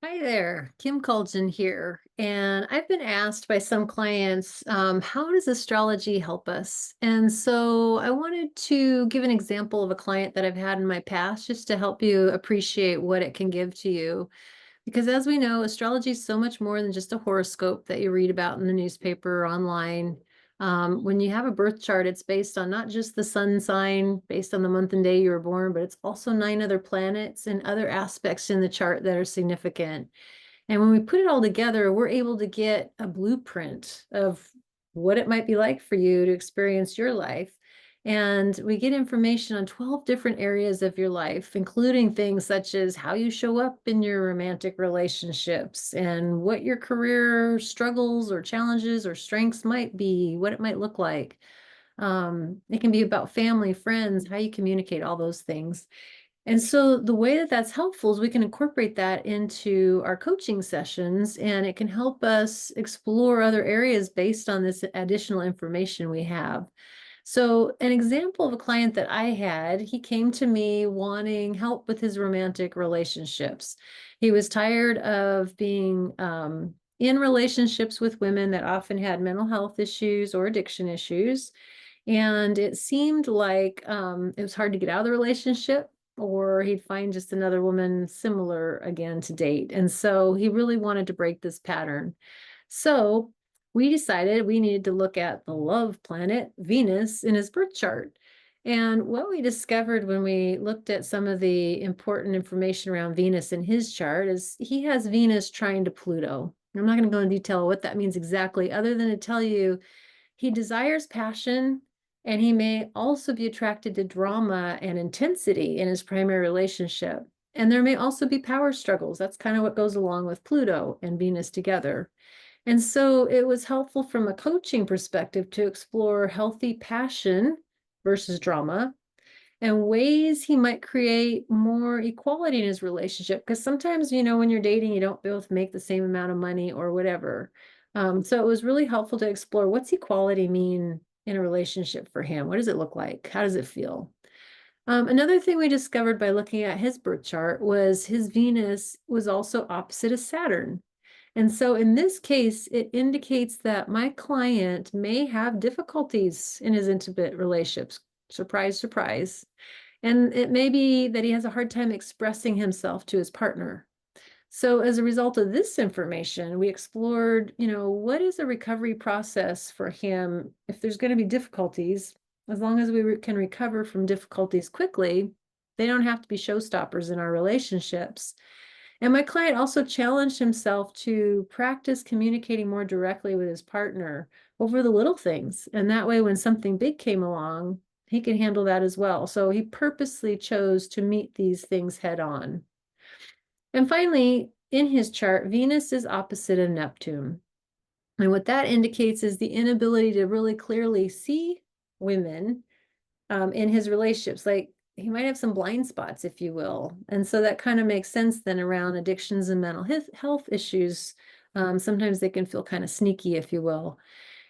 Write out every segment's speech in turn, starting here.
Hi there, Kim Colton here. And I've been asked by some clients, how does astrology help us? And so I wanted to give an example of a client that I've had in my past just to help you appreciate what it can give to you. Because as we know, astrology is so much more than just a horoscope that you read about in the newspaper or online. When you have a birth chart, it's based on not just the sun sign, based on the month and day you were born, but it's also nine other planets and other aspects in the chart that are significant. And when we put it all together, we're able to get a blueprint of what it might be like for you to experience your life. And we get information on 12 different areas of your life, including things such as how you show up in your romantic relationships and what your career struggles or challenges or strengths might be, what it might look like. It can be about family, friends, how you communicate, all those things. And so the way that that's helpful is we can incorporate that into our coaching sessions, and it can help us explore other areas based on this additional information we have. So, an example of a client that I had, he came to me wanting help with his romantic relationships. He was tired of being in relationships with women that often had mental health issues or addiction issues. And it seemed like it was hard to get out of the relationship, or he'd find just another woman similar again to date. And so he really wanted to break this pattern. So we decided we needed to look at the love planet, Venus, in his birth chart. And what we discovered when we looked at some of the important information around Venus in his chart is he has Venus trying to Pluto. I'm not going to go into detail what that means exactly, other than to tell you he desires passion, and he may also be attracted to drama and intensity in his primary relationship. And there may also be power struggles. That's kind of what goes along with Pluto and Venus together. And so it was helpful from a coaching perspective to explore healthy passion versus drama and ways he might create more equality in his relationship. Because sometimes, when you're dating, you don't both make the same amount of money or whatever. So it was really helpful to explore what's equality mean in a relationship for him? What does it look like? How does it feel? Another thing we discovered by looking at his birth chart was his Venus was also opposite of Saturn. And so in this case, it indicates that my client may have difficulties in his intimate relationships. Surprise, surprise. And it may be that he has a hard time expressing himself to his partner. So as a result of this information, we explored, what is a recovery process for him if there's going to be difficulties, as long as we can recover from difficulties quickly, they don't have to be showstoppers in our relationships. And my client also challenged himself to practice communicating more directly with his partner over the little things. And that way, when something big came along, he could handle that as well. So he purposely chose to meet these things head on. And finally, in his chart, Venus is opposite of Neptune. And what that indicates is the inability to really clearly see women in his relationships. Like he might have some blind spots, if you will. And so that kind of makes sense then around addictions and mental health issues. Sometimes they can feel kind of sneaky, if you will.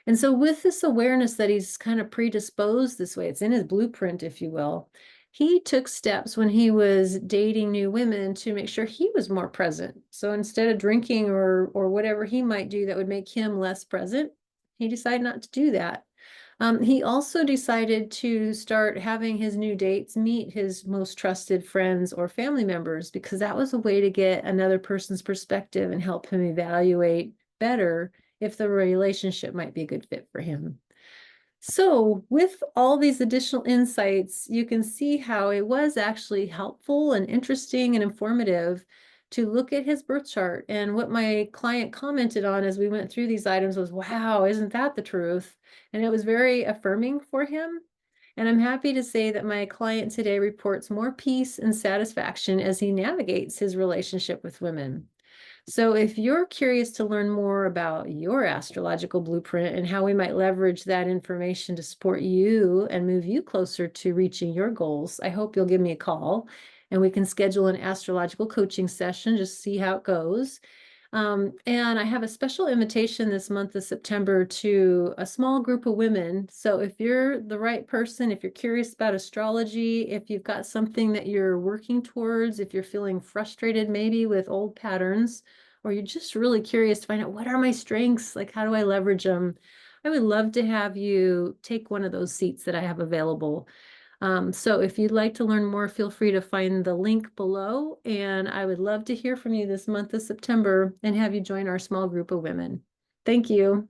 And so with this awareness that he's kind of predisposed this way, it's in his blueprint, if you will, he took steps when he was dating new women to make sure he was more present. So instead of drinking or whatever he might do that would make him less present, he decided not to do that. He also decided to start having his new dates meet his most trusted friends or family members, because that was a way to get another person's perspective and help him evaluate better if the relationship might be a good fit for him. So, with all these additional insights, you can see how it was actually helpful and interesting and informative to look at his birth chart. And what my client commented on as we went through these items was, wow, isn't that the truth? And it was very affirming for him. And I'm happy to say that my client today reports more peace and satisfaction as he navigates his relationship with women. So if you're curious to learn more about your astrological blueprint and how we might leverage that information to support you and move you closer to reaching your goals, I hope you'll give me a call and we can schedule an astrological coaching session, just see how it goes. And I have a special invitation this month of September to a small group of women. So if you're the right person, if you're curious about astrology, if you've got something that you're working towards, if you're feeling frustrated maybe with old patterns, or you're just really curious to find out what are my strengths, like how do I leverage them, I would love to have you take one of those seats that I have available. So if you'd like to learn more, feel free to find the link below. And I would love to hear from you this month of September and have you join our small group of women. Thank you.